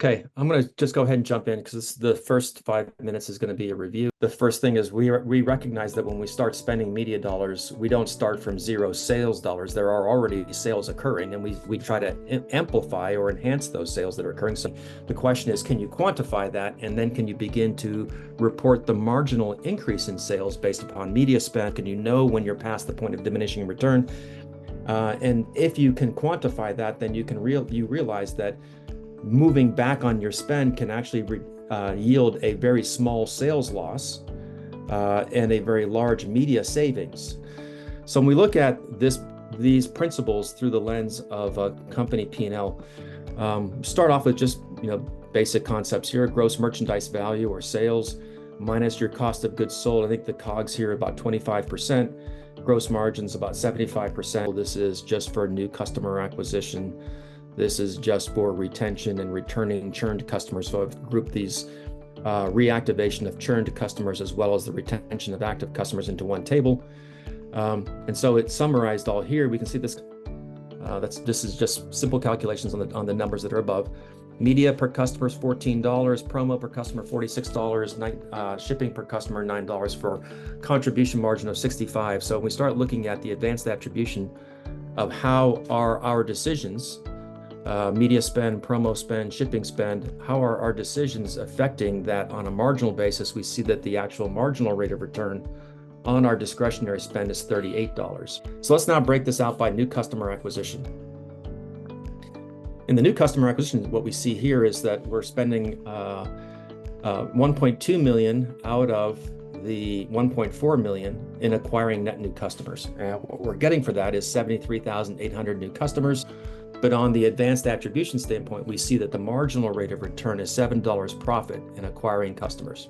Okay, I'm going to just go ahead and jump in because the first 5 minutes is going to be a review. The first thing is we recognize that when we start spending media dollars, we don't start from zero sales dollars. There are already sales occurring, and we try to amplify or enhance those sales that are occurring. So the question is, can you quantify that? And then can you begin to report the marginal increase in sales based upon media spend? Can you know when you're past the point of diminishing return? And if you can quantify that, then you realize that moving back on your spend can actually yield a very small sales loss and a very large media savings. So when we look at these principles through the lens of a company P&L, start off with just basic concepts here: gross merchandise value or sales minus your cost of goods sold. I think the COGS here are about 25%, gross margins about 75%. This is just for new customer acquisition. This is just for retention and returning churned customers. So I've grouped these reactivation of churned customers as well as the retention of active customers into one table. And so it's summarized all here. We can see this. This is just simple calculations on the numbers that are above. Media per customer is $14, promo per customer $46, shipping per customer $9 for contribution margin of 65. So when we start looking at the advanced attribution of how are our decisions, media spend, promo spend, shipping spend, how are our decisions affecting that on a marginal basis? We see that the actual marginal rate of return on our discretionary spend is $38. So let's now break this out by new customer acquisition. In the new customer acquisition, what we see here is that we're spending 1.2 million out of the 1.4 million in acquiring net new customers. And what we're getting for that is 73,800 new customers. But on the advanced attribution standpoint, we see that the marginal rate of return is $7 profit in acquiring customers.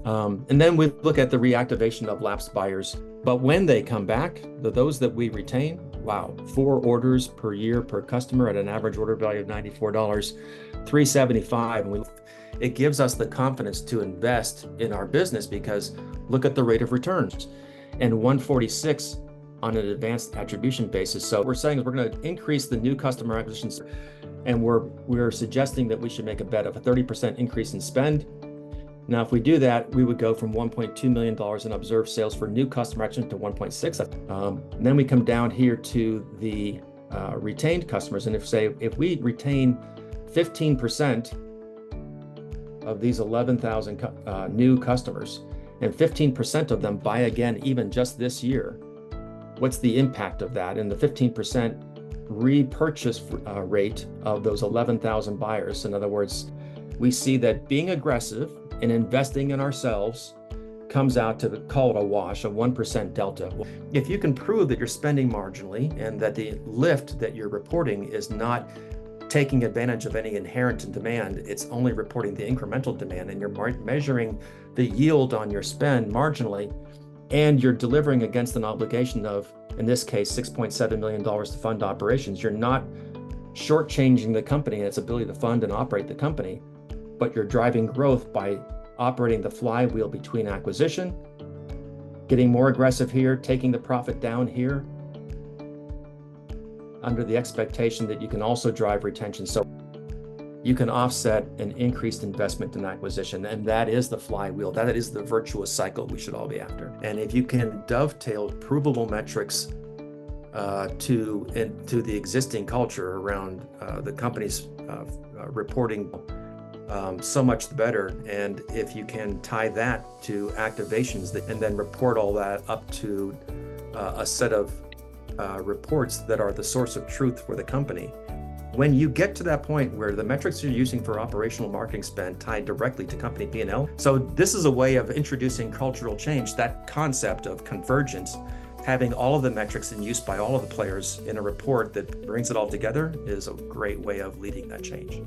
And then we look at the reactivation of lapsed buyers. But when they come back, those that we retain, wow, 4 orders per year per customer at an average order value of $94, $375. And it gives us the confidence to invest in our business because look at the rate of returns, and 146 on an advanced attribution basis. So we're saying is we're going to increase the new customer acquisitions, and we're suggesting that we should make a bet of a 30% increase in spend. Now, if we do that, we would go from $1.2 million in observed sales for new customer acquisition to 1.6. Then we come down here to the retained customers, and if we retain 15% of these 11,000 new customers, and 15% of them buy again even just this year, what's the impact of that? And the 15% repurchase rate of those 11,000 buyers. In other words, we see that being aggressive and investing in ourselves comes out to call it a wash, a 1% delta. If you can prove that you're spending marginally and that the lift that you're reporting is not taking advantage of any inherent demand, it's only reporting the incremental demand, and you're measuring the yield on your spend marginally, and you're delivering against an obligation of, in this case, $6.7 million to fund operations. You're not shortchanging the company and its ability to fund and operate the company, but you're driving growth by operating the flywheel between acquisition, getting more aggressive here, taking the profit down here, under the expectation that you can also drive retention. So you can offset an increased investment in acquisition, and that is the flywheel. That is the virtuous cycle we should all be after. And if you can dovetail provable metrics to the existing culture around the company's reporting, so much the better. And if you can tie that to activations and then report all that up to a set of reports that are the source of truth for the company, when you get to that point where the metrics you're using for operational marketing spend tied directly to company P&L. So this is a way of introducing cultural change. That concept of convergence, having all of the metrics in use by all of the players in a report that brings it all together, is a great way of leading that change.